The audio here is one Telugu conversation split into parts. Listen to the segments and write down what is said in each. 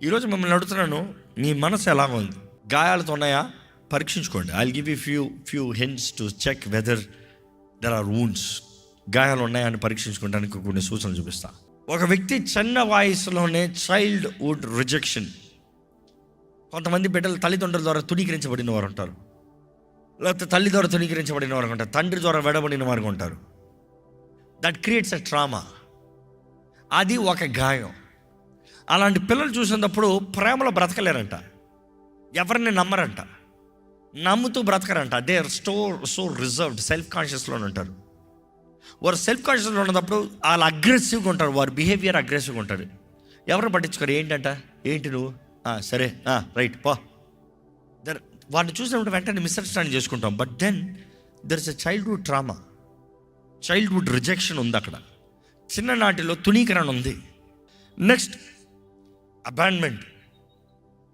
ఈరోజు మిమ్మల్ని అడుగుతున్నాను, మీ మనసు ఎలా ఉంది? గాయాలతో ఉన్నాయా? పరీక్షించుకోండి. I will give you few hints to check whether there are wounds. గాయాలు ఉన్నాయా అని పరీక్షించుకోవడానికి కొన్ని సూచనలు చూపిస్తా. ఒక వ్యక్తి చిన్న వయసులోనే చైల్డ్హుడ్ రిజెక్షన్. కొంతమంది బిడ్డలు తల్లిదండ్రుల ద్వారా తుణీకరించబడిన వారు ఉంటారు, లేకపోతే తల్లి ద్వారా తుణీకరించబడిన వారు ఉంటారు, తండ్రి ద్వారా వెడబడిన వారు ఉంటారు. That creates a trauma. అది ఒక గాయం. అలాంటి పిల్లలు చూసినప్పుడు ప్రేమలో బ్రతకలేరంట, ఎవరిని నమ్మరంట, నమ్ముతూ బ్రతకరంట. They are so reserved, self కాన్షియస్లో ఉంటారు. వారు సెల్ఫ్ కాన్షియస్లో ఉన్నప్పుడు వాళ్ళు అగ్రెసివ్గా ఉంటారు, వారి బిహేవియర్ అగ్రెసివ్గా ఉంటుంది. ఎవరిని పట్టించుకోరు. ఏంటి నువ్వు సరే రైట్ పో. వాడిని చూసినప్పుడు వెంటనే మిస్అండర్స్టాండింగ్ చేసుకుంటాం. But then there is a childhood trauma, childhood rejection ఉంది అక్కడ. చిన్ననాటిలో తుణీకరణ ఉంది. నెక్స్ట్ అబాండ్మెంట్,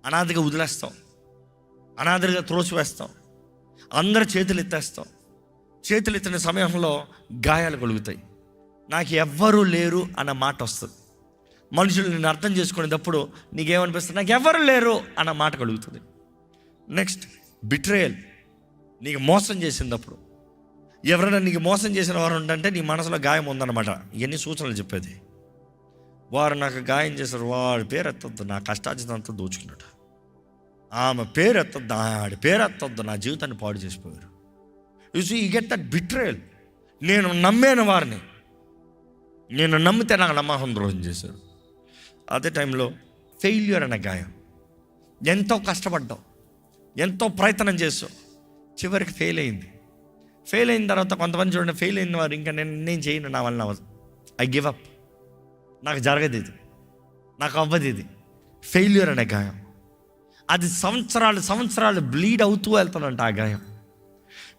అనాథగా వదిలేస్తాం, అనాథగా త్రోసివేస్తాం, అందరు చేతులు ఎత్తేస్తాం. చేతులు ఎత్తిన సమయంలో గాయాలు కలుగుతాయి. నాకు ఎవ్వరూ లేరు అన్న మాట వస్తుంది. మనుషులు నేను అర్థం చేసుకునేటప్పుడు నీకేమనిపిస్తుంది? నాకు ఎవ్వరు లేరు అన్న మాట కలుగుతుంది. నెక్స్ట్ బిట్రేయల్, నీకు మోసం చేసినప్పుడు. ఎవరైనా నీకు మోసం చేసిన వారు ఉంటే నీ మనసులో గాయం ఉందన్నమాట. ఇవన్నీ సూచనలు చెప్పేది. వారు నాకు గాయం చేశారు, వాడి పేరు ఎత్తొద్దు, నా కష్టార్జితంతా దోచుకున్నాడు. ఆమె పేరు ఎత్తొద్దు, ఆడి పేరు ఎత్తొద్దు, నా జీవితాన్ని పాడు చేసిపోయారు. You get that betrayal. నేను నమ్మాను వారిని, నేను నమ్మితే నాకు నమ్మకం ద్రోహం చేశారు. అదే టైంలో ఫెయిల్యూర్ అనే గాయం. ఎంతో కష్టపడ్డావు, ఎంతో ప్రయత్నం చేసావు, చివరికి ఫెయిల్ అయింది. ఫెయిల్ అయిన తర్వాత కొంతమంది చూడండి, ఫెయిల్ అయిన వారు ఇంకా నేను చేయను, నా వల్ల అవ్వదు, ఐ గివ్ అప్, నాకు జరగదు ఇది, నాకు అవ్వదు ఇది. ఫెయిల్యూర్ అనే గాయం. అది సంవత్సరాలు బ్లీడ్ అవుతూ వెళ్తానంట ఆ గాయం.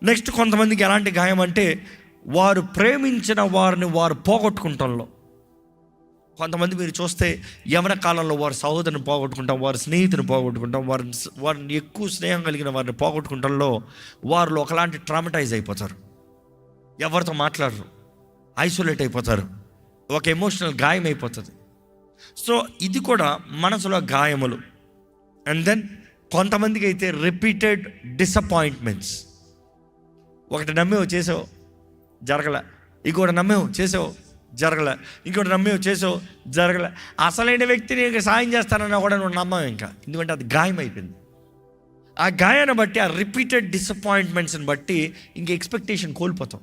నెక్స్ట్ కొంతమందికి ఎలాంటి గాయం అంటే, వారు ప్రేమించిన వారిని వారు పోగొట్టుకుంటాంలో. కొంతమంది మీరు చూస్తే యవ్వన కాలంలో వారి సహోదరుని పోగొట్టుకుంటాం, వారి స్నేహితుని పోగొట్టుకుంటాం, వారిని ఎక్కువ స్నేహం కలిగిన వారిని పోగొట్టుకుంటాంలో వారిలో ఒకలాంటి ట్రామటైజ్ అయిపోతారు. ఎవరితో మాట్లాడరు, ఐసోలేట్ అయిపోతారు, ఒక ఎమోషనల్ గాయం అయిపోతుంది. సో ఇది కూడా మనసులో గాయములు. అండ్ దెన్ కొంతమందికి అయితే రిపీటెడ్ డిసప్పాయింట్మెంట్స్. ఒకటి నమ్మేవు చేసావు, జరగలే. ఇంకోటి నమ్మేవు చేసావు, జరగలే. ఇంకోటి నమ్మేవు చేసావు, జరగలే. అసలైన వ్యక్తిని ఇంకా సాయం చేస్తానన్నా కూడా నువ్వు నమ్మవు ఇంకా, ఎందుకంటే అది గాయం అయిపోయింది. ఆ గాయాన్ని బట్టి, ఆ రిపీటెడ్ డిసప్పాయింట్మెంట్స్ని బట్టి ఇంక ఎక్స్పెక్టేషన్ కోల్పోతాం.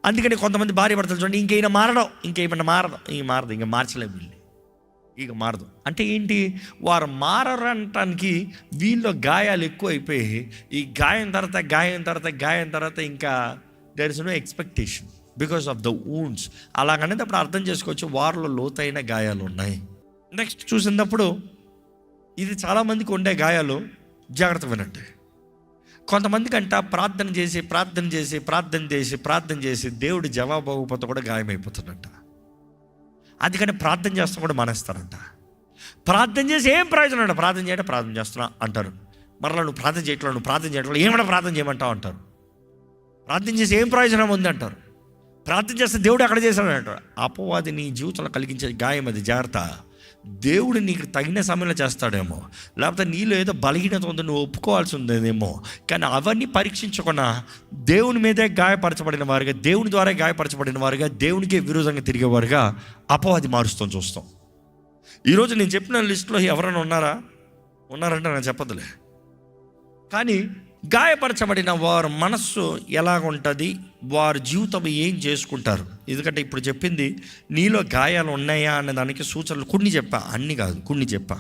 అందుకని కొంతమంది భార్య భర్తలు చూడండి, ఇంకేమైనా మారదు, ఇంకా మార్చలేము, వీళ్ళు ఇక మారదు అంటే ఏంటి? వారు మారరంటానికి వీళ్ళు గాయాలు ఎక్కువ అయిపోయి, ఈ గాయం తర్వాత ఇంకా there is no expectation because of the wounds. అలాగనేది అప్పుడు అర్థం చేసుకోవచ్చు, వారిలో లోతైన గాయాలు ఉన్నాయి. నెక్స్ట్ చూసినప్పుడు ఇది చాలామందికి ఉండే గాయాలు. జాగ్రత్త వినండి. కొంతమందికి అంట ప్రార్థన చేసి దేవుడు జవాబు అవ్వకపోతే కూడా గాయం అయిపోతుందంట. అందుకని ప్రార్థన చేస్తా కూడా మానేస్తారంట. ప్రార్థన చేసి ఏం ప్రయోజనం అంట? ప్రార్థన చేస్తున్నా అంటారు. మరలా నువ్వు ప్రార్థన చేయట్లేదు, ఏమైనా ప్రార్థన చేయమంటావు అంటారు. ప్రార్థన చేసి ఏం ప్రయోజనం ఉంది అంటారు. ప్రార్థన చేస్తే దేవుడు అక్కడ చేశాడు అంటారు. అపవాది నీ జీవితంలో కలిగించే గాయం అది. జాగ్రత్త. దేవుడు నీకు తగిన సమయంలో చేస్తాడేమో, లేకపోతే నీలో ఏదో బలహీనత ఉందో నువ్వు ఒప్పుకోవాల్సి ఉందేమో. కానీ అవన్నీ పరీక్షించకుండా దేవుని మీదే గాయపరచబడిన వారుగా, దేవుని ద్వారా గాయపరచబడిన వారుగా, దేవునికి విరోధంగా తిరిగేవారుగా అపవాది మారుస్తాం చూస్తాం. ఈరోజు నేను చెప్పిన లిస్టులో ఎవరైనా ఉన్నారంటే నేను చెప్పదులే. కానీ గాయపరచబడిన వారి మనస్సు ఎలాగుంటుంది, వారి జీవితం ఏం చేసుకుంటారు. ఎందుకంటే ఇప్పుడు చెప్పింది నీలో గాయాలు ఉన్నాయా అనే దానికి సూచనలు కొన్ని చెప్పా, అన్ని కాదు, కొన్ని చెప్పా.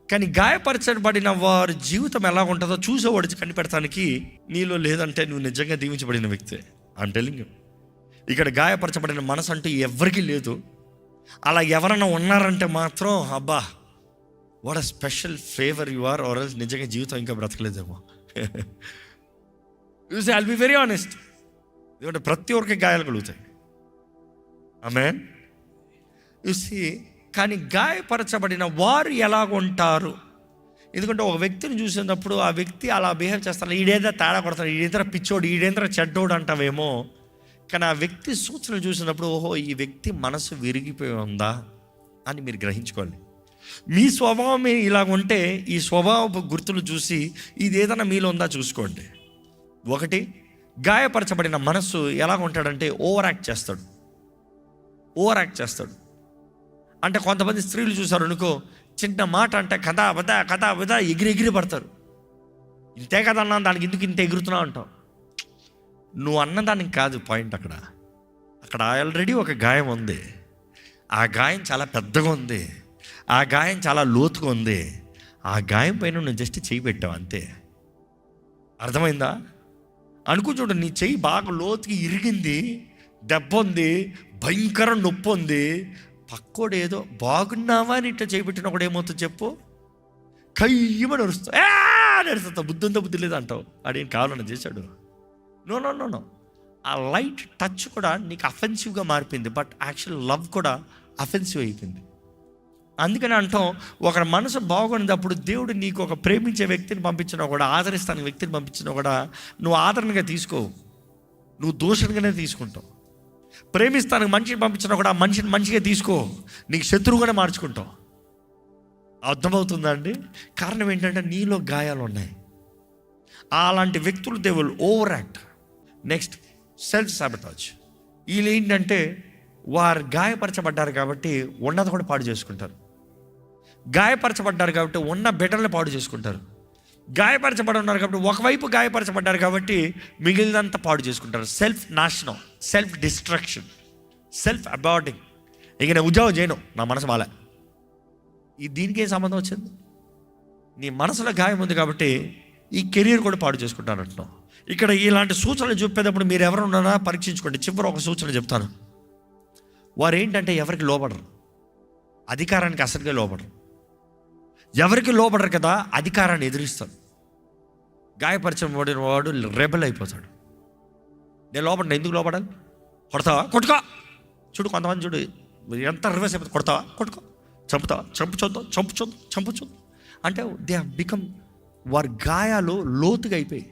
కానీ గాయపరచబడిన వారి జీవితం ఎలా ఉంటుందో చూసేవాడు కనిపెడతానికి నీలో లేదంటే నువ్వు నిజంగా దీవించబడిన వ్యక్తే. I'm telling you. ఇక్కడ గాయపరచబడిన మనసు అంటూ ఎవరికీ లేదు. అలా ఎవరైనా ఉన్నారంటే మాత్రం అబ్బా, what a special favour you are, or else నిజంగా జీవితం ఇంకా బ్రతకలేదేమో. I'll be very honest. ఎందుకంటే ప్రతి ఒక్కరికి గాయాలు కలుగుతాయి. ఆమేన్. కానీ గాయపరచబడిన వారు ఎలాగుంటారు? ఎందుకంటే ఒక వ్యక్తిని చూసినప్పుడు ఆ వ్యక్తి అలా బిహేవ్ చేస్తాడు, ఈడేదో తేడా కొడతాడు, ఈడేంద్ర పిచ్చోడు, ఈడేంద్ర చెడ్డోడు అంటావేమో. కానీ ఆ వ్యక్తి సూచనలు చూసినప్పుడు ఓహో, ఈ వ్యక్తి మనసు విరిగిపోయి ఉందా అని మీరు గ్రహించుకోవాలి. మీ స్వభావమే ఇలా ఉంటే ఈ స్వభావపు గుర్తులు చూసి ఇది ఏదైనా మీలో ఉందా చూసుకోండి. ఒకటి, గాయపరచబడిన మనస్సు ఎలా ఉంటాడంటే ఓవర్ యాక్ట్ చేస్తాడు. అంటే కొంతమంది స్త్రీలు చూసారు అనుకో, చిన్న మాట అంటే కథ ఎగిరి పడతారు. ఇంతే కదా అన్నా, దానికి ఎందుకు ఇంత ఎగురుతున్నావు అంటావు. నువ్వు అన్నదానికి కాదు పాయింట్. అక్కడ ఆల్రెడీ ఒక గాయం ఉంది. ఆ గాయం చాలా పెద్దగా ఉంది, ఆ గాయం చాలా లోతుగా ఉంది. ఆ గాయం పైన నువ్వు జస్ట్ చెయ్యి పెట్టావు అంతే. అర్థమైందా? చూడు, నీ చెయ్యి బాగా లోతుకి ఇరిగింది, దెబ్బ ఉంది, భయంకర నొప్పి ఉంది. పక్కోడు ఏదో బాగున్నావా అని ఇట్లా చేపెట్టిన ఒకడు ఏమవుతుంది చెప్పు, కయ్యమని నడుస్తా బుద్ధి ఉందా బుద్ధి లేదా అంటావు. అదేం కావాలని చేశాడు. నో. ఆ లైట్ టచ్ కూడా నీకు అఫెన్సివ్గా మారిపోయింది, బట్ యాక్చువల్ లవ్ కూడా అఫెన్సివ్ అయిపోయింది. అందుకని అంటాం, ఒక మనసు బాగున్నప్పుడు దేవుడు నీకు ఒక ప్రేమించే వ్యక్తిని పంపించినా కూడా, ఆదరిస్తానికి వ్యక్తిని పంపించినా కూడా నువ్వు ఆదరణగా తీసుకోవు, నువ్వు దూషణగానే తీసుకుంటావు. ప్రేమిస్తానికి మనిషిని పంపించినా కూడా ఆ మనిషిని మంచిగా తీసుకో, నీకు శత్రువుగానే మార్చుకుంటావు. అర్థమవుతుందా అండి? కారణం ఏంటంటే నీలో గాయాలు ఉన్నాయి. అలాంటి వ్యక్తులు they will over act. Next, self sabotage. వీళ్ళు ఏంటంటే వారు గాయపరచబడ్డారు కాబట్టి ఉన్నది కూడా పాడు చేసుకుంటారు. గాయపరచబడ్డారు కాబట్టి ఉన్న బిడ్డల్ని పాడు చేసుకుంటారు. గాయపరచబడి ఉన్నారు కాబట్టి ఒకవైపు గాయపరచబడ్డారు కాబట్టి మిగిలినంతా పాడు చేసుకుంటారు. సెల్ఫ్ నాశనం, సెల్ఫ్ డిస్ట్రక్షన్, సెల్ఫ్ అబార్డింగ్. ఇక నేను ఉద్యోగం చేయను, నా మనసు మాలే. దీనికి ఏం సంబంధం వచ్చింది? నీ మనసులో గాయం ఉంది కాబట్టి ఈ కెరీర్ కూడా పాడు చేసుకుంటాను అంటున్నావు. ఇక్కడ ఇలాంటి సూచనలు చెప్పేటప్పుడు మీరు ఎవరు ఉన్నారా పరీక్షించుకోండి. చివరి ఒక సూచన చెప్తాను. వారు ఏంటంటే ఎవరికి లోబడరు, అధికారానికి అసలుగా లోబడరు. ఎవరికి లోబడరు కదా, అధికారాన్ని ఎదిరిస్తాడు. గాయపరచబడిన వాడు రెబెల్ అయిపోతాడు. నేను లోపల ఎందుకు లోపడాలి? కొడతావా? కొట్టుకో. చూడు కొంతమంది చూడు ఎంత రివర్స్ అయిపోతుంది. కొడతావా? కొట్టుకో. చంపుతావా? చంపుచొద్దు అంటే దే హ్యావ్ బికమ్, వారి గాయాలు లోతుగా అయిపోయి,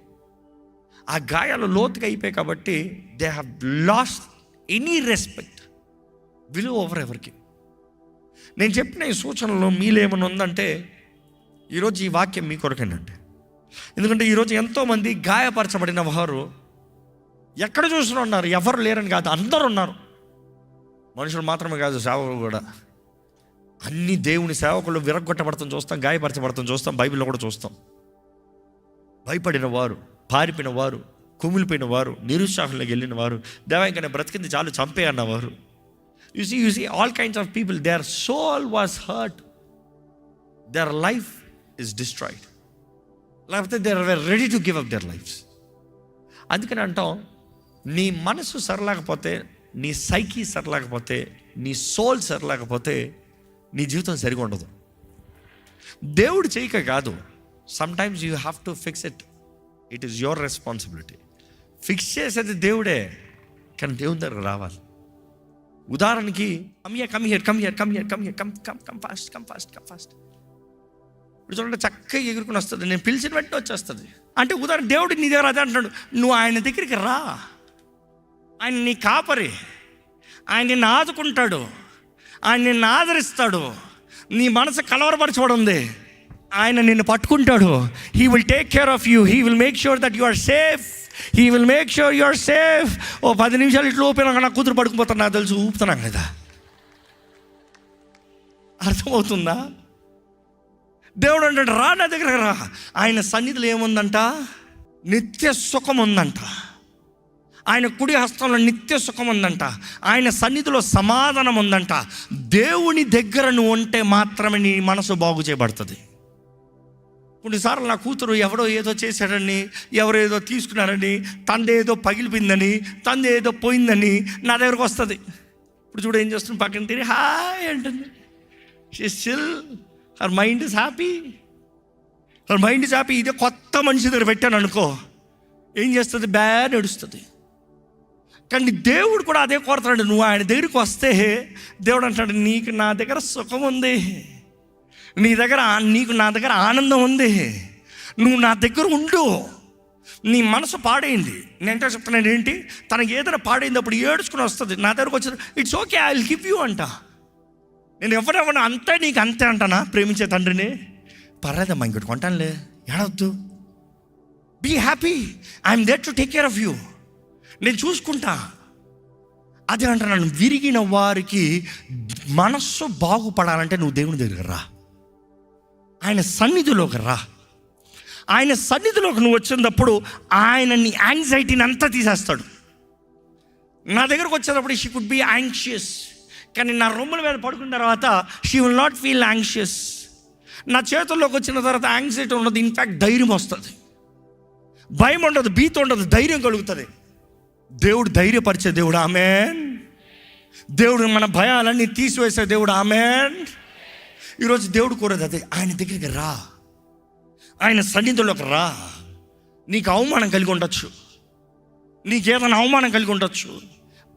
ఆ గాయాలు లోతుగా అయిపోయాయి కాబట్టి they have lost any respect, విలువ ఓవర్ ఎవరికి. నేను చెప్పిన ఈ సూచనలో మీలో ఏమైనా ఉందంటే ఈరోజు ఈ వాక్యం మీ కొరకేనండి. ఎందుకంటే ఈరోజు ఎంతోమంది గాయపరచబడిన వారు ఎక్కడ చూసినా ఉన్నారు. ఎవరు లేరని కాదు, అందరూ ఉన్నారు. మనుషులు మాత్రమే కాదు, సేవకులు కూడా. అన్ని దేవుని సేవకులు విరగొట్టబడతాం చూస్తాం, గాయపరచబడతాం చూస్తాం, బైబిల్లో కూడా చూస్తాం. భయపడిన వారు, పారిపోయిన వారు, కుమిలిపోయిన వారు, నిరుత్సాహంలోకి వెళ్ళిన వారు, దేవా ఇంకా నేను బ్రతికింది చాలు చంపే అన్నవారు. You see all kinds of people, their soul was hurt, their life is destroyed. లేకపోతే they were ready to give up their lives. అందుకని అంటాం, నీ మనసు సరలేకపోతే, నీ సైకి సరలేకపోతే, నీ సోల్ సరలేకపోతే నీ జీవితం సరిగా ఉండదు. దేవుడు చేయక కాదు, sometimes you have to fix it. It is your responsibility. Fix చేసేది దేవుడే, కానీ దేవుని దగ్గర రావాలి. ఉదాహరణకి కమ్ ఫాస్ట్. ఇప్పుడు చూడండి, చక్కగా ఎగురుకుని వస్తుంది, నేను పిలిచిన వెంటనే వచ్చేస్తుంది. అంటే ఉదాహరణ దేవుడు నీ దగ్గర అదే అంటున్నాడు, నువ్వు ఆయన దగ్గరికి రా. ఆయన నీ కాపరి, ఆయన నిన్ను ఆదుకుంటాడు, ఆయన నిన్ను ఆదరిస్తాడు. నీ మనసు కలవరపరచబడి ఉంది, ఆయన నిన్ను పట్టుకుంటాడు. He will take care of you. He will make sure that you are safe. He will make sure you are safe. ఓ 10 నిమిషాలు ఇట్లా ఊపినాక నా కూతురు పడుకుపోతాను, నాకు తెలుసు, ఊపుతున్నాను కదా. అర్థమవుతుందా? దేవుడు అంటాడు, రా నా దగ్గర రా. ఆయన సన్నిధిలో ఏముందంట? నిత్య సుఖం ఉందంట. ఆయన కుడి హస్తంలో నిత్య సుఖం ఉందంట. ఆయన సన్నిధిలో సమాధానం ఉందంట. దేవుని దగ్గర నువ్వు ఉంటే మాత్రమే నీ మనసు బాగు చేయబడుతుంది. కొన్నిసార్లు నా కూతురు ఎవడో ఏదో చేశాడని, ఎవరో ఏదో తీసుకున్నారని, తందేదో పగిలిపోయిందని, తందేదో పోయిందని నా దగ్గరకు వస్తుంది. ఇప్పుడు చూడు ఏం చేస్తుంది, పక్కన తిరిగి హాయ్ అంటుంది. She still, her mind is happy. ఇదే కొత్త మనిషి దగ్గర పెట్టాను అనుకో, ఏం చేస్తుంది? బ్యాడ్ నడుస్తుంది. కానీ దేవుడు కూడా అదే కోరుతాడు. నువ్వు ఆయన దగ్గరికి వస్తే దేవుడు అంటాడు, నీకు నా దగ్గర సుఖం ఉంది, నీకు నా దగ్గర ఆనందం ఉంది, నువ్వు నా దగ్గర ఉండు. నీ మనసు పాడైంది, నేనంటే చెప్తున్నాను ఏంటి, తనకి ఏదైనా పాడైంది అప్పుడు ఏడుచుకుని వస్తుంది. నా దగ్గరకు వచ్చి it's okay, I will give you అంట. నేను ఎవరెవరు అంతే నీకు అంతే అంటానా ప్రేమించే తండ్రిని? పర్లేదమ్మా, ఇంకోటి కొంటానులే, ఏడవద్దు, be happy, I'm there to take care of you, నేను చూసుకుంటా. అదే అంటున్నాను, విరిగిన వారికి మనస్సు బాగుపడాలంటే నువ్వు దేవుని దగ్గర రా, ఆయన సన్నిధిలోకి రా. ఆయన సన్నిధిలోకి నువ్వు వచ్చినప్పుడు ఆయన నీ యాంగ్జైటీని అంతా తీసేస్తాడు. నా దగ్గరకు వచ్చేటప్పుడు షీ కుడ్ బి యాంగ్షియస్, కానీ నా రొమ్ముల మీద పడుకున్న తర్వాత she will not feel anxious. నా చేతుల్లోకి వచ్చిన తర్వాత యాంగ్జైటీ ఉండదు, ఇన్ఫ్యాక్ట్ ధైర్యం వస్తుంది, భయం ఉండదు, భీతి ఉండదు, ధైర్యం కలుగుతుంది. దేవుడు ధైర్యపరిచే దేవుడు, ఆమేన్. దేవుడు మన భయాలన్నీ తీసివేసే దేవుడు, ఆమేన్. ఈరోజు దేవుడు కోరేది అదే, ఆయన దగ్గరికి రా, ఆయన సన్నిధిలోకి రా. నీకు అవమానం కలిగి ఉండొచ్చు, నీకేదైనా అవమానం కలిగి ఉండొచ్చు,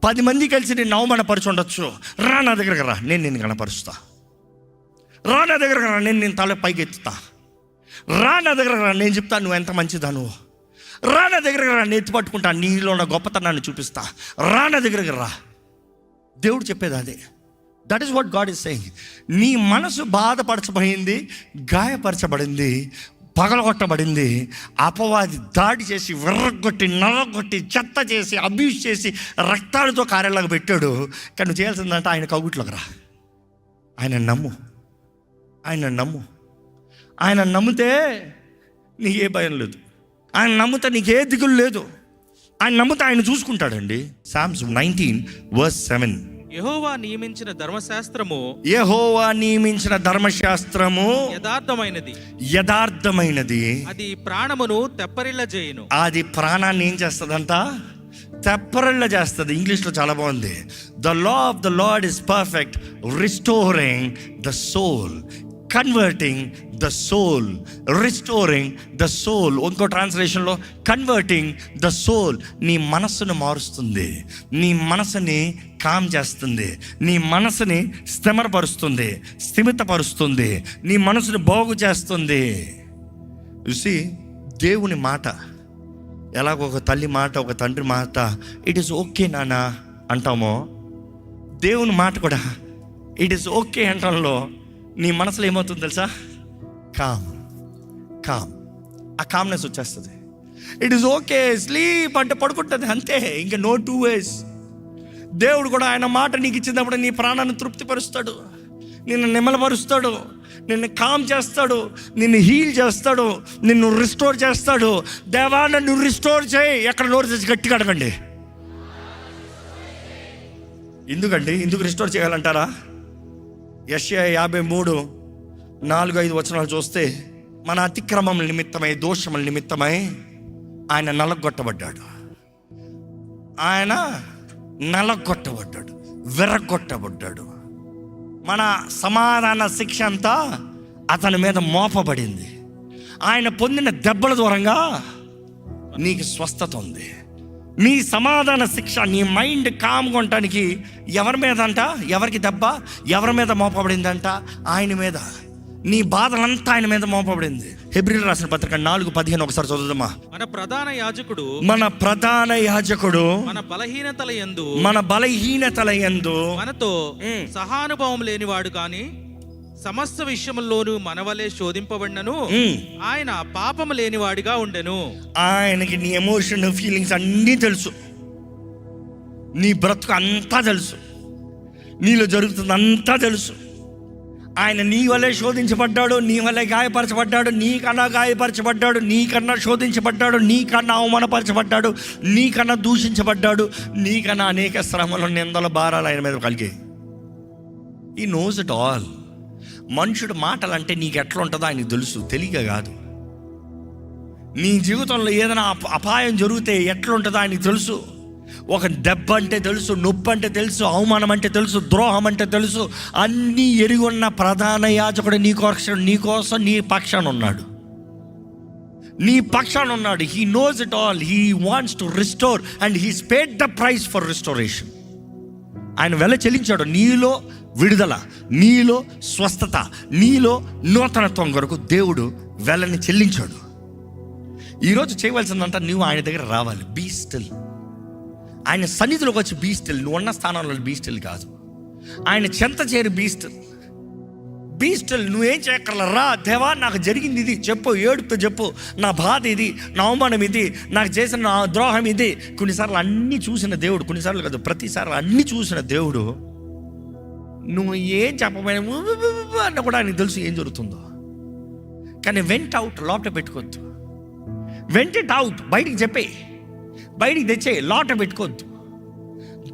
10 మంది కలిసి నిన్ను అవమానపరిచి ఉండొచ్చు. రా నా దగ్గరికి రా, నేను నిన్ను కనపరుస్తా. రా నా దగ్గరకు రా, నేను తల పైకి ఎత్తుతా. రా నా దగ్గరకు రా, నేను చెప్తా నువ్వు ఎంత మంచిదాను. రా నా దగ్గరకు రా, నేను ఎత్తి పట్టుకుంటా, నీలో ఉన్న గొప్పతనాన్ని చూపిస్తా. రా నా దగ్గరకు రా. దేవుడు చెప్పేది అదే. That is what God is saying. నీ మనసు బాధపరచబడింది, గాయపరచబడింది, పగలగొట్టబడింది, అపవాది దాడి చేసి విర్రగొట్టి నరగొట్టి చెత్త చేసి అబ్యూస్ చేసి రక్తాలతో కార్యాలకు పెట్టాడు. కానీ నువ్వు చేయాల్సిందంటే ఆయన కౌగుట్లోకి రా, ఆయన నమ్ము, ఆయన నమ్ము. ఆయన నమ్మితే నీకే భయం లేదు, ఆయన నమ్మితే నీకే దిగులు లేదు, ఆయన నమ్మితే ఆయన చూసుకుంటాడండి. Psalms 19:7. యెహోవా నియమించిన ధర్మశాస్త్రము, యెహోవా నియమించిన ధర్మశాస్త్రము యథార్థమైనది, అది ప్రాణమును తెప్పరిల్ల చేయును. అది ప్రాణాన్ని ఏం చేస్తుందంట? తెప్పరిల్ల చేస్తుంది. ఇంగ్లీష్లో చాలా బాగుంది. The law of the lord is perfect, restoring the soul, converting the soul, restoring the soul. ఇంకో ట్రాన్స్లేషన్లో కన్వర్టింగ్ ద సోల్. నీ మనస్సును మారుస్తుంది, నీ మనసుని కామ్ చేస్తుంది, నీ మనసుని స్థిరపరుస్తుంది, స్థిమితపరుస్తుంది, నీ మనసుని బాగు చేస్తుంది. చూసి దేవుని మాట ఎలాగ ఒక తల్లి మాట, ఒక తండ్రి మాట ఇట్ ఈస్ ఓకే నాన్న అంటామో, దేవుని మాట కూడా ఇట్ ఈస్ ఓకే అంటంలో నీ మనసులో ఏమవుతుంది తెలుసా? కామ్. ఆ కామ్నెస్ వచ్చేస్తుంది. ఇట్ ఈస్ ఓకే స్లీప్ అంటే పడుకుంటుంది అంతే, ఇంకా నో 2 ways. దేవుడు కూడా ఆయన మాట నీకు ఇచ్చినప్పుడు నీ ప్రాణాన్ని తృప్తిపరుస్తాడు, నిన్ను నిమ్మలపరుస్తాడు, నిన్ను కామ్ చేస్తాడు, నిన్ను హీల్ చేస్తాడు, నిన్ను రిస్టోర్ చేస్తాడు. దేవా నన్ను రిస్టోర్ చేయి. ఎక్కడ నోరు తెచ్చి గట్టిగా అడగండి. ఎందుకు రిస్టోర్ చేయాలంటారా? యెషయా 53:4-5 వచనాలు చూస్తే, మన అతిక్రమముల నిమిత్తమై, దోషముల నిమిత్తమై ఆయన నలగొట్టబడ్డాడు, ఆయన నలగొట్టబడ్డాడు, విరగొట్టబడ్డాడు. మన సమాధాన శిక్ష అంతా అతని మీద మోపబడింది. ఆయన పొందిన దెబ్బల దూరంగా నీకు స్వస్థత ఉంది. నీ సమాధాన శిక్ష, నీ మైండ్ కామ్గా ఉండటానికి ఎవరి మీద అంట? ఎవరికి దెబ్బ ఎవరి మీద మోపబడిందంట? ఆయన మీద. నీ బాధలంతా ఆయన మీద మోపబడింది. హెబ్రీయులకు రాసిన పత్రిక 4:15 ఒకసారి చదువుదామా. మన ప్రధాన యాజకుడు మన బలహీనతల యందు మనతో సహానుభవం లేనివాడు గాని సమస్త విషయముల్లోనూ మనవలే శోధింపబడినను ఆయన పాపము లేనివాడిగా ఉండెను. ఆయనకి నీ ఎమోషన్, ఫీలింగ్స్ అన్నీ తెలుసు, నీ బ్రతుకు అంతా తెలుసు, నీలో జరుగుతుంది అంతా తెలుసు. ఆయన నీ వల్లే శోధించబడ్డాడు, నీ వల్లే గాయపరచబడ్డాడు, నీకన్నా గాయపరచబడ్డాడు, నీకన్నా శోధించబడ్డాడు, నీకన్నా అవమానపరచబడ్డాడు, నీకన్నా దూషించబడ్డాడు, నీకన్నా అనేక శ్రమలు, నిందల భారాలు ఆయన మీద కలిగాయి. ఈ నోస్ ఇట్ ఆల్. మనుషుడు మాటలు అంటే నీకు ఎట్లా ఉంటుందో ఆయనకు తెలుసు, తెలియక కాదు. నీ జీవితంలో ఏదైనా అపాయం జరిగితే ఎట్లా ఉంటుందో ఆయనకు తెలుసు. ఒక దెబ్బ అంటే తెలుసు, నొప్పి అంటే తెలుసు, అవమానం అంటే తెలుసు, ద్రోహం అంటే తెలుసు. అన్నీ ఎరిగి ఉన్న ప్రధాన యాజకుడు నీ కోసం నీ పక్షాన ఉన్నాడు, నీ పక్షాన ఉన్నాడు. He knows it all. He wants to restore and he's paid the price for restoration. ఆయన వెల చెల్లించాడు. నీలో విడుదల, నీలో స్వస్థత, నీలో నూతనత్వం కొరకు దేవుడు వెలని చెల్లించాడు. ఈరోజు చేయవలసిందంతా నువ్వు ఆయన దగ్గర రావాలి. Be still. ఆయన సన్నిధిలోకి వచ్చి బీ స్టిల్. నువ్వు ఉన్న స్థానంలో బీ స్టిల్ కాదు, ఆయన చెంత చేరి బీ స్టిల్. బీ స్టిల్, నువ్వేం చేయక్కర్లా, రా దేవా నాకు జరిగింది ఇది చెప్పు, ఏడుపుతో చెప్పు, నా బాధ ఇది, నా అవమానం ఇది, నాకు చేసిన నా ద్రోహం ఇది. కొన్నిసార్లు అన్నీ చూసిన దేవుడు, కొన్నిసార్లు కాదు ప్రతిసార్లు అన్నీ చూసిన దేవుడు నువ్వు ఏం చెప్పబోయే అన్న కూడా ఆయనకు తెలుసు ఏం జరుగుతుందో. కానీ వెంట్ అవుట్, లోపల పెట్టుకోవద్దు. వెంట్ ఇట్ అవుట్, బయటికి చెప్పే, బయటికి తెచ్చే, లోట పెట్టుకోవద్దు.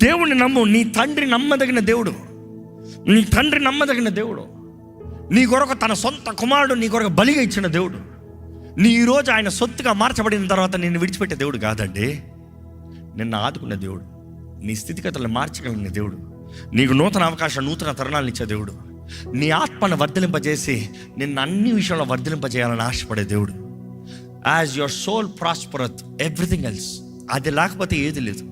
దేవుడిని నమ్ము. నీ తండ్రి నమ్మదగిన దేవుడు, నీ తండ్రి నమ్మదగిన దేవుడు. నీ కొరకు తన సొంత కుమారుడు నీ కొరకు బలిగా ఇచ్చిన దేవుడు. నీ ఈరోజు ఆయన సొత్తుగా మార్చబడిన తర్వాత నిన్ను విడిచిపెట్టే దేవుడు కాదండి. నిన్ను ఆదుకున్న దేవుడు, నీ స్థితిగతులను మార్చగలిగిన దేవుడు, నీకు నూతన అవకాశం, నూతన తరుణాలను ఇచ్చే దేవుడు, నీ ఆత్మను వర్ధలింపజేసి నిన్ను అన్ని విషయంలో వర్ధలింపజేయాలని ఆశపడే దేవుడు. As your soul prospereth everything else. అది లేకపోతే ఏది లేదు.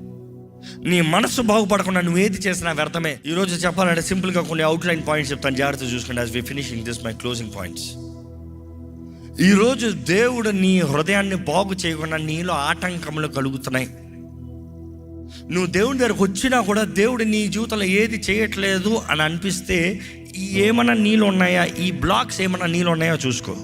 నీ మనసు బాగుపడకుండా నువ్వు ఏది చేసినా వ్యర్థమే. ఈరోజు చెప్పాలంటే సింపుల్గా కొన్ని అవుట్లైన్ పాయింట్స్ చెప్తాను, జాగ్రత్త చూసుకోండి. As we finishing this my closing points. ఈరోజు దేవుడు నీ హృదయాన్ని బాగు చేయకుండా నీలో ఆటంకములు కలుగుతున్నాయి. నువ్వు దేవుని దగ్గరకు వచ్చినా కూడా దేవుడు నీ జీవితంలో ఏది చేయట్లేదు అని అనిపిస్తే ఏమన్నా నీలో ఉన్నాయా, ఈ బ్లాక్స్ ఏమన్నా నీలో ఉన్నాయా చూసుకో.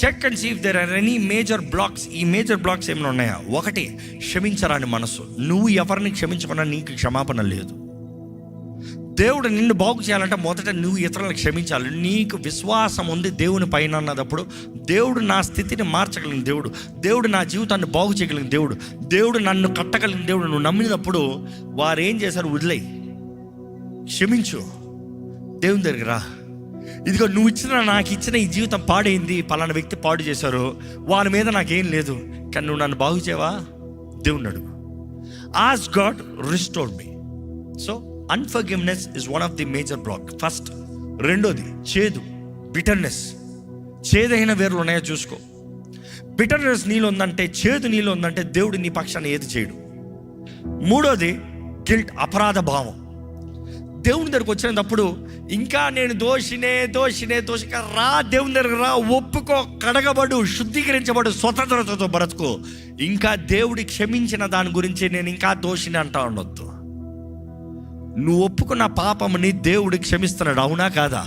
Check and see if there are any major blocks. ఈ మేజర్ బ్లాక్స్ ఏమైనా ఉన్నాయా? ఒకటి, క్షమించరాని మనసు. నువ్వు ఎవరిని క్షమించకుండా నీకు క్షమాపణ లేదు. దేవుడు నిన్ను బాగు చేయాలంటే మొదట నువ్వు ఇతరులను క్షమించాలి. నీకు విశ్వాసం ఉంది దేవుని పైన అన్నదప్పుడు, దేవుడు నా స్థితిని మార్చగలిగిన దేవుడు, దేవుడు నా జీవితాన్ని బాగు చేయగలిగిన దేవుడు, దేవుడు నన్ను కట్టగలిగిన దేవుడు నువ్వు నమ్మినప్పుడు వారు ఏం చేశారు? వదిలేయి, క్షమించు, దేవుని దగ్గరికి రా. ఇదిగో నువ్వు నాకు ఇచ్చిన ఈ జీవితం పాడైంది, పలానా వ్యక్తి పాడు చేశారు, వాళ్ళ మీద నాకేం లేదు, కానీ నువ్వు నన్ను బాగు చేయవా? దేవుని అడుగు. Ask God restore me. So unforgiveness is one of the major black. First. రెండోది చేదు, బిటర్నెస్. చేదైన వేర్లు ఉన్నాయో చూసుకో. బిటర్నెస్ నీలో ఉందంటే, చేదు నీలో ఉందంటే దేవుడు నీ పక్షాన్ని ఏది చేయడు. మూడోది గిల్ట్, అపరాధ భావం. దేవుని దగ్గరకు వచ్చినప్పుడు ఇంకా నేను దోషిగా రా, దేవుని దగ్గర రా, ఒప్పుకో, కడగబడు, శుద్ధీకరించబడు, స్వతంత్రతతో బ్రతుకో. ఇంకా దేవుడి క్షమించిన దాని గురించి నేను ఇంకా దోషిని అంటా ఉండొద్దు. నువ్వు ఒప్పుకున్న పాపముని దేవుడు క్షమిస్తున్నాడు, అవునా కాదా?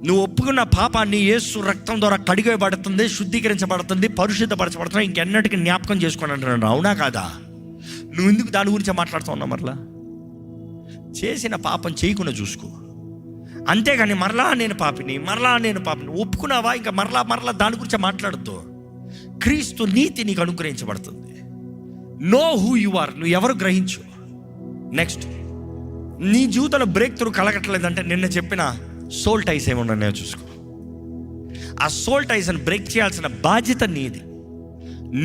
నువ్వు ఒప్పుకున్న పాపాన్ని యేసు రక్తం ద్వారా కడిగబడుతుంది, శుద్ధీకరించబడుతుంది, పరిశుద్ధపరచబడుతుంది, ఇంకెన్నటికీ జ్ఞాపకం చేసుకొని అంటున్నాడు, అవునా కాదా? నువ్వు ఎందుకు దాని గురించి మాట్లాడుతూ ఉన్నావు? మరలా చేసిన పాపం చేయకుండా చూసుకో, అంతేగాని మరలా నేను పాపిని ఒప్పుకున్నావా? ఇంకా మరలా దాని గురించి మాట్లాడద్దు. క్రీస్తు నీతి నీకు అనుగ్రహించబడుతుంది. నో హూ యు ఆర్, నువ్వు ఎవరు గ్రహించు. నెక్స్ట్, నీ జీవితంలో బ్రేక్ త్రూ కలగట్లేదంటే నిన్న చెప్పిన సోల్ టైస్ ఏమన్నాయో చూసుకో. ఆ సోల్ టైస్ని బ్రేక్ చేయాల్సిన బాధ్యత నీది.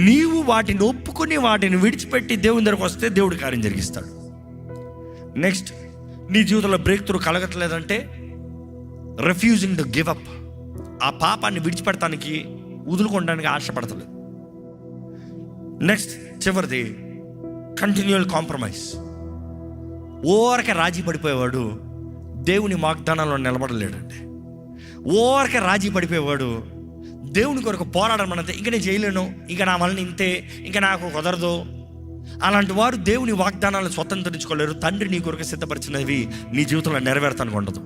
నీవు వాటిని ఒప్పుకొని వాటిని విడిచిపెట్టి దేవుని దగ్గరకు వస్తే దేవుడు కార్యం జరిగిస్తాడు. నెక్స్ట్, నీ జీవితంలో బ్రేక్ త్రూ కలగట్లేదంటే రిఫ్యూజింగ్ టు గివ్ అప్. ఆ పాపాన్ని విడిచిపెడటానికి, వదులుకోవడానికి ఆశపడతలేదు. నెక్స్ట్, చివరిది కంటిన్యూయల్ కాంప్రమైజ్. ఓరకే రాజీ పడిపోయేవాడు దేవుని వాగ్దానాల్లో నిలబడలేడండి. ఓరకే రాజీ పడిపోయేవాడు దేవుని కొరకు పోరాడడం అంటే, ఇంక నేను చేయలేను, ఇంక నా వలన ఇంతే, ఇంక నాకు కుదరదు, అలాంటి వారు దేవుని వాగ్దానాలను స్వతంత్రించుకోలేరు. తండ్రి నీ కొరకు సిద్ధపరిచినవి నీ జీవితంలో నెరవేర్తానికి ఉండదు.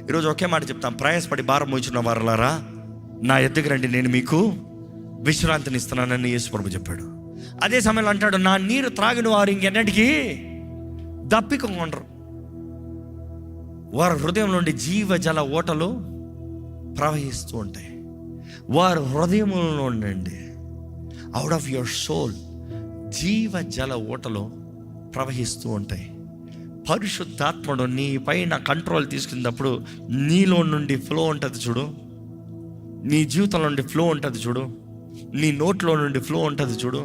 ఈరోజు ఒకే మాట చెప్తాం, ప్రయాసపడి భారం మోయించిన వారలారా నా ఎద్దుకు రండి, నేను మీకు విశ్రాంతిని ఇస్తున్నానని యేసు ప్రభు చెప్పాడు. అదే సమయంలో అంటాడు, నా నీరు త్రాగిన వారు ఇంకెన్నటికీ దప్పికొండరు. వారి హృదయం నుండి జీవజల ఓటలు ప్రవహిస్తూ ఉంటాయి. వారి హృదయంలో ఉండండి, అవుట్ ఆఫ్ యువర్ సోల్ జీవజల ఓటలు ప్రవహిస్తూ ఉంటాయి. పరిశుద్ధాత్ముడు నీ పైన కంట్రోల్ తీసుకున్నప్పుడు నీలో నుండి ఫ్లో ఉంటుంది చూడు, నీ జీవితంలో నుండి ఫ్లో ఉంటుంది చూడు, నీ నోట్లో నుండి ఫ్లో ఉంటుంది చూడు,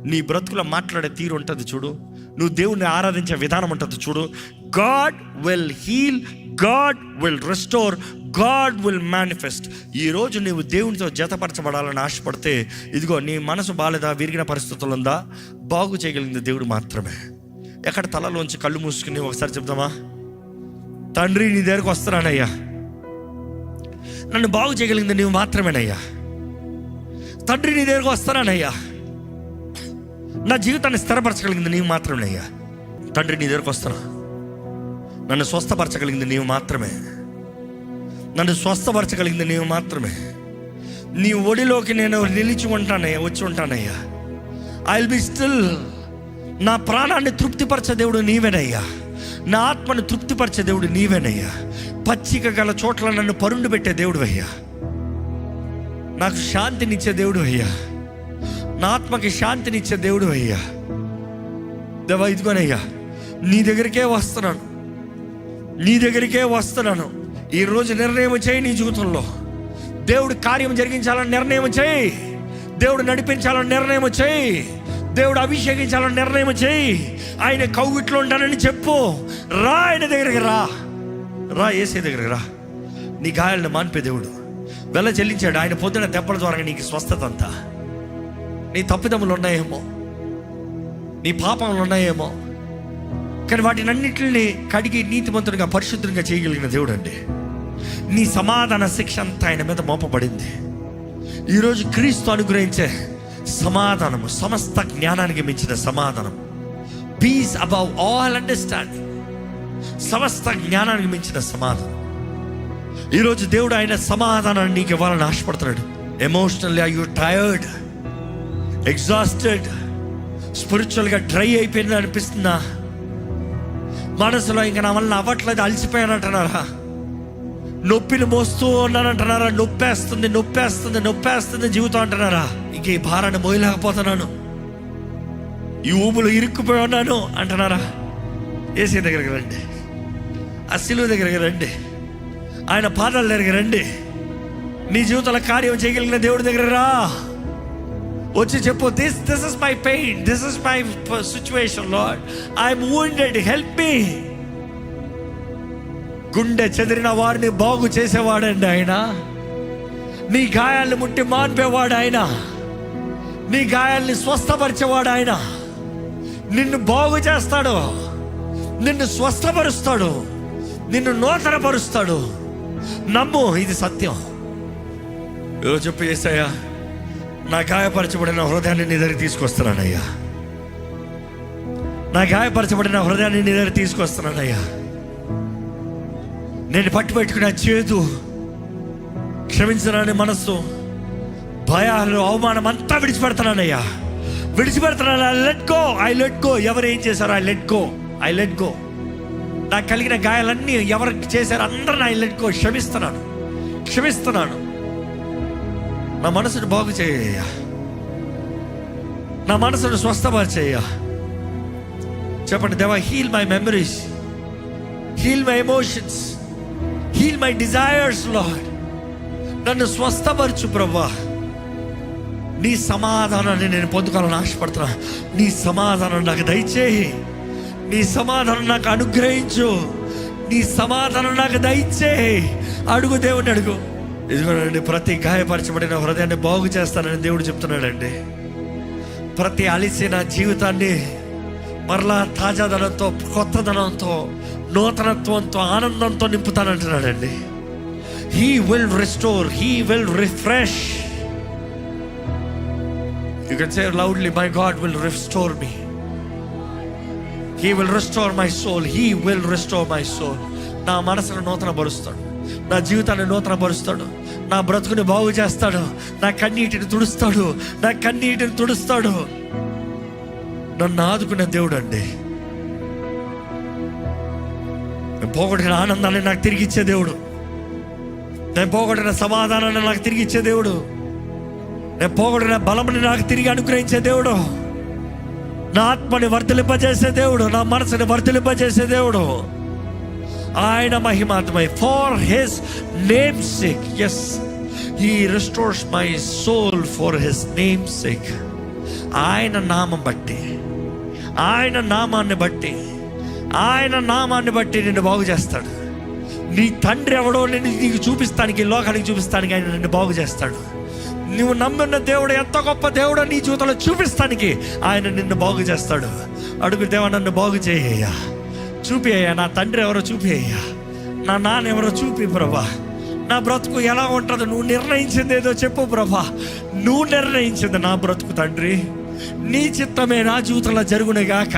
నీ బ్రతుకులో మాట్లాడే తీరు ఉంటుంది చూడు, నువ్వు దేవుణ్ణి ఆరాధించే విధానం ఉంటుంది చూడు. God will heal, God will restore, God will manifest. ఈరోజు నీవు దేవునితో జతపరచబడాలని ఆశపడితే, ఇదిగో నీ మనసు బాలేదా, విరిగిన పరిస్థితులు ఉందా, బాగు చేయగలిగింది దేవుడు మాత్రమే. ఎక్కడ తలలోంచి కళ్ళు మూసుకుని ఒకసారి చెప్దామా? తండ్రి, నీ దగ్గరకు వస్తున్నానయ్యా, నన్ను బాగు చేయగలిగింది నీవు మాత్రమేనయ్యా. తండ్రి, నీ దగ్గరకు వస్తున్నానయ్యా, నా జీవితాన్ని స్థిరపరచగలిగింది నీవు మాత్రమేనయ్యా. తండ్రి, నీ దగ్గరకు వస్తున్నా, నన్ను స్వస్థపరచగలిగింది నీవు మాత్రమే. నన్ను స్వస్థపరచగలిగింది నీవు మాత్రమే. నీ ఒడిలోకి నేను నిలిచి ఉంటానయ్యా, వచ్చి ఉంటానయ్యా. I will be still. నా ప్రాణాన్ని తృప్తిపరచే దేవుడు నీవేనయ్యా. నా ఆత్మను తృప్తిపరచే దేవుడు నీవేనయ్యా. పచ్చిక గల చోట్ల నన్ను పరుండు పెట్టే దేవుడు అయ్యా. నాకు శాంతినిచ్చే దేవుడు అయ్యా. నా ఆత్మకి శాంతినిచ్చే దేవుడు అయ్యా. దేవా, ఇదిగోనయ్యా, నీ దగ్గరికే వస్తున్నాను, నీ దగ్గరికే వస్తున్నాను. ఈరోజు నిర్ణయం చేయి. నీ జీవితంలో దేవుడు కార్యం జరిగించాలని నిర్ణయం చేయి. దేవుడు నడిపించాలని నిర్ణయం చేయి. దేవుడు అభిషేకించాలని నిర్ణయం చేయి. ఆయన కౌగిట్లో ఉంటానని చెప్పు. రా, ఆయన దగ్గరికి రా, రా, యేసే దగ్గరికి రా. నీ గాయాలను మాన్పే దేవుడు వెల చెల్లించాడు. ఆయన పొద్దున దెబ్బల ద్వారా నీకు స్వస్థత అంతా. నీ తప్పిదములు ఉన్నాయేమో, నీ పాపములు ఉన్నాయేమో, కానీ వాటిని అన్నింటినీ కడిగి నీతిమంతుడిగా పరిశుద్ధంగా చేయగలిగిన దేవుడు అండి. నీ సమాధాన శిక్ష అంతా ఆయన మీద మోపబడింది. ఈరోజు క్రీస్తు అనుగ్రహించే సమాధానము, సమస్త జ్ఞానానికి మించిన సమాధానం, పీస్ అబౌవ్ ఆల్ అండర్స్టాండింగ్, సమస్త జ్ఞానానికి మించిన సమాధానం. ఈరోజు దేవుడు ఆయన సమాధానాన్ని నీకు ఇవ్వాలని ఆశపడుతున్నాడు. Emotionally are you tired, exhausted, స్పిరిచువల్గా డ్రై అయిపోయింది అనిపిస్తుందా? మనసులో ఇంకా నా వల్ల అవ్వట్లేదు, అలసిపోయానంటున్నారా? నొప్పిని మోస్తూ ఉన్నానంటున్నారా? నొప్పేస్తుంది, నొప్పేస్తుంది, నొప్పేస్తుంది జీవితం అంటున్నారా? ఇంక ఈ భారాన్ని మోయలేకపోతున్నాను, ఈ ఊబులు ఇరుక్కుపోయి ఉన్నాను అంటున్నారా? యేసే దగ్గరికి రండి, ఆ సిలువ దగ్గరికి రండి, ఆయన పాదాల దగ్గరికి రండి. నీ జీవితంలో కార్యం చేయగలిగిన దేవుడి దగ్గర రా. వచ్చి చెప్పు, this is my pain, this is my situation lord, I'm wounded, help me. గుండె చెదిరిన వారిని బాగు చేసేవాడండి ఆయన. నీ గాయాలను ముట్టి మాన్పేవాడు ఆయన. నీ గాయాల్ని స్వస్థపరిచేవాడు ఆయన. నిన్ను బాగు చేస్తాడు, నిన్ను స్వస్థపరుస్తాడు, నిన్ను నూతనపరుస్తాడు. నమ్ము, ఇది సత్యం. ఈరోజు చెప్పు, యేసయ్యా, నా గాయపరచబడిన హృదయాన్ని నీ దగ్గర తీసుకొస్తున్నానయ్యా. నా గాయపరచబడిన హృదయాన్ని నీ దగ్గర తీసుకొస్తున్నానయ్యా. నేను పట్టుబెట్టుకున్న చేదు, క్షమించరాని మనస్సు, భయాలు, అవమానం అంతా విడిచిపెడతానయ్యా. విడిచిపెడతాను. I let go. ఎవరు ఏం చేశారో ఐ లెట్ గో. నాకు కలిగిన గాయాలన్నీ ఎవరు చేశారో అందరిని ఐ లెట్ గో. క్షమిస్తున్నాను. నా మనసును బాగు చేయ్యా, నా మనసును స్వస్థపరిచేయ్యా. చెప్పండి, దేవా, heal my memories, heal my emotions, heal my desires lord. నన్ను స్వస్థపరచు ప్రభువా. నీ సమాధానాన్ని నేను పొందుకోవాలని ఆశపడుతున్నా. నీ సమాధానం నాకు దయచేయి. నీ సమాధానం నాకు అనుగ్రహించు. నీ సమాధానం నాకు దయచేయి. అడుగు, దేవుడిని అడుగు. ఇదిగోనండి, ప్రతి గాయపరచబడిన హృదయాన్ని బాగు చేస్తానని దేవుడు చెప్తున్నాడండి. ప్రతి అలిసిన జీవితాన్ని మరలా తాజాదనంతో, కొత్తదనంతో, నూతనత్వంతో, ఆనందంతో నింపుతానంటున్నాడండి. He will restore, He will refresh. You can say loudly, my God will restore me. He will restore my soul. He will restore my soul. నా మనసును నూతన పరుస్తాడు, నా జీవితాన్ని నూతన పరుస్తాడు, నా బ్రతుకుని బాగు చేస్తాడు, నా కన్నీటిని తుడుస్తాడు. నన్ను ఆదుకునే దేవుడు అండి. నేను పోగొట్టిన ఆనందాన్ని నాకు తిరిగి ఇచ్చే దేవుడు. నేను పోగొట్టిన సమాధానాన్ని నాకు తిరిగి ఇచ్చే దేవుడు. నేను పోగొట్టిన బలముని నాకు తిరిగి అనుగ్రహించే దేవుడు. నా ఆత్మని వర్ధలింపజేసే దేవుడు, నా మనసుని వర్ధలింపజేసే దేవుడు. ఆయన మహిమాత్మై, for his name sake. Yes, he restores my soul for his name sake. ఆయన నామం బట్టి, ఆయన నామాన్ని బట్టి నిన్ను బాగు చేస్తాడు. నీ తండ్రి ఎవడో నీకు చూపిస్తానికి, లోకానికి చూపిస్తానికి ఆయన నిన్ను బాగు చేస్తాడు. నువ్వు నమ్మిన దేవుడు ఎంత గొప్ప దేవుడో నీ జీవితంలో చూపిస్తానికి ఆయన నిన్ను బాగు చేస్తాడు. అడుగు, దేవా, నన్ను బాగు చేయ్యా, చూపియ్యా. నా తండ్రి ఎవరో చూపియ్యా, నా నాన్న ఎవరో చూపి ప్రభా. నా బ్రతుకు ఎలా ఉంటుందో నువ్వు నిర్ణయించింది ఏదో చెప్పు ప్రభా. నువ్వు నిర్ణయించింది నా బ్రతుకు తండ్రి. నీ చిత్తమే నా జీవితంలో జరుగును గాక,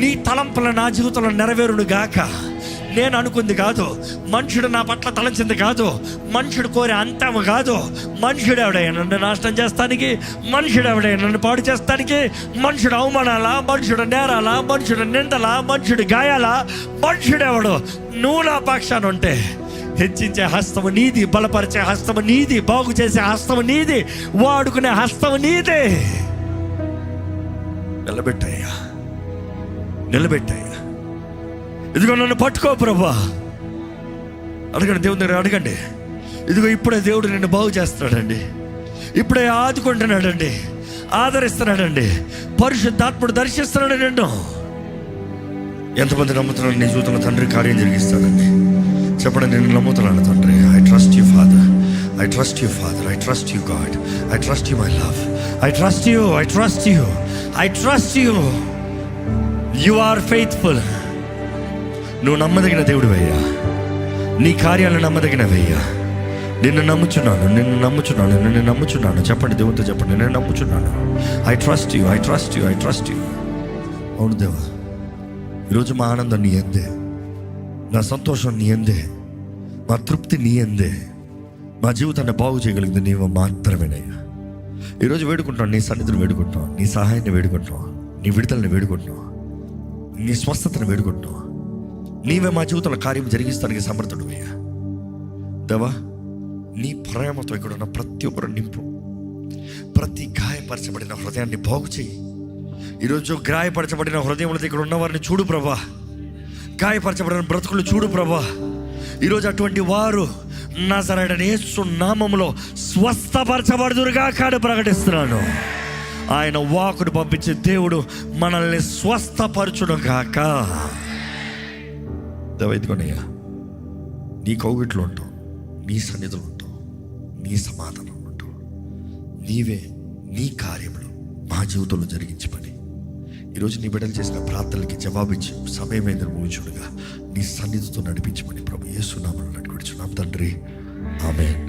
నీ తలంపుల నా జీవితంలో నెరవేరును గాక, నేను అనుకుంది కాదు, మనుషుడు నా పట్ల తలంచింది కాదు, మనుషుడు కోరే అంతము కాదు. మనుషుడు ఎవడయ్యా నన్ను నాశనం చేస్తానికి, మనుషుడు ఎవడయ్యా నన్ను పాడు చేస్తానికి, మనుషుడు అవమానాలా, మనుషుడు నేరాలా, మనుషుడు నిందలా, మనుషుడు గాయాలా, మనుషుడు ఎవడు? నువ్వు నా పక్షాన ఉంటే హెచ్చించే హస్తము నీది, బలపరిచే హస్తము నీది, బాగు చేసే హస్తము నీది, వాడుకునే హస్తము నీదే. నిలబెట్టయ్యా, నిలబెట్టయ్యా. ఇదిగో నన్ను పట్టుకో ప్రభా. అడగండి, దేవుని దగ్గర అడగండి. ఇదిగో ఇప్పుడే దేవుడు నిన్ను బాగు చేస్తున్నాడండి, ఇప్పుడే ఆదుకుంటున్నాడండి, ఆదరిస్తున్నాడండి, పరిశుద్ధాత్ముడు దర్శిస్తున్నాడు నిన్ను. ఎంతమంది నమ్ముతున్నాడు నీ జీవితంలో తండ్రి కార్యం జరిగిస్తాడండి? చెప్పండి, నేను నమ్ముతున్నాను తండ్రి. I trust you father, I trust you father, I trust you God, I trust you my love, I trust you, I trust you, I trust you. You are faithful. నువ్వు నమ్మదగిన దేవుడు అయ్యా, నీ కార్యాలను నమ్మదగినవయ్యా. నిన్ను నమ్ముచున్నాను, నిన్ను నమ్ముచున్నాను, నిన్ను నమ్ముచున్నాను. చెప్పండి, దేవునితో చెప్పండి, నేను నమ్ముచున్నాను. I trust you, I trust you, I trust you. అవును దేవా, ఈరోజు మా ఆనందం నీ ఎందే, నా సంతోషం నీ ఎందే, మా తృప్తి నీ ఎందే. మా జీవితాన్ని బాగు చేయగలిగింది నీవు మాత్రమేనయ్యా. ఈరోజు వేడుకుంటాం, నీ సన్నిధిని వేడుకుంటాం, నీ సహాయాన్ని వేడుకుంటాం, నీ విడుదలని వేడుకుంటాం, నీ స్వస్థతను వేడుకుంటాం. నీవే మా జీవితంలో కార్యం జరిగిస్తానికి సమర్థుడు అయ్యా. దేవా, నీ ప్రేమతో ఇక్కడ ఉన్న ప్రతి ఒక్కరు నింపు. ప్రతి గాయపరచబడిన హృదయాన్ని బాగు చేయి. ఈరోజు గాయపరచబడిన హృదయంలో ఇక్కడ ఉన్నవారిని చూడు ప్రభా, గాయపరచబడిన బ్రతుకులు చూడు ప్రభా. ఈరోజు అటువంటి వారు నజరేయుడైన యేసు నామములో స్వస్థపరచబడుదురుగా కాడు ప్రకటిస్తున్నాను. ఆయన వాక్కును పంపించే దేవుడు మనల్ని స్వస్థపరచును గాక. దైవైదిగోనయ్యా, నీ కౌగిట్లో ఉంటాం, నీ సన్నిధిలో ఉంటాం, నీ సమాధానం ఉంటాం. నీవే నీ కార్యములు మా జీవితంలో జరిగించి పని. ఈరోజు నీ బిడ్డలు చేసిన ప్రార్థనలకి జవాబిచ్చి సమయమైందని ముగించుడుగా నీ సన్నిధితో నడిపించమని ప్రభు యేసు నామములో నడుచున్నాం తండ్రి. ఆమేన్.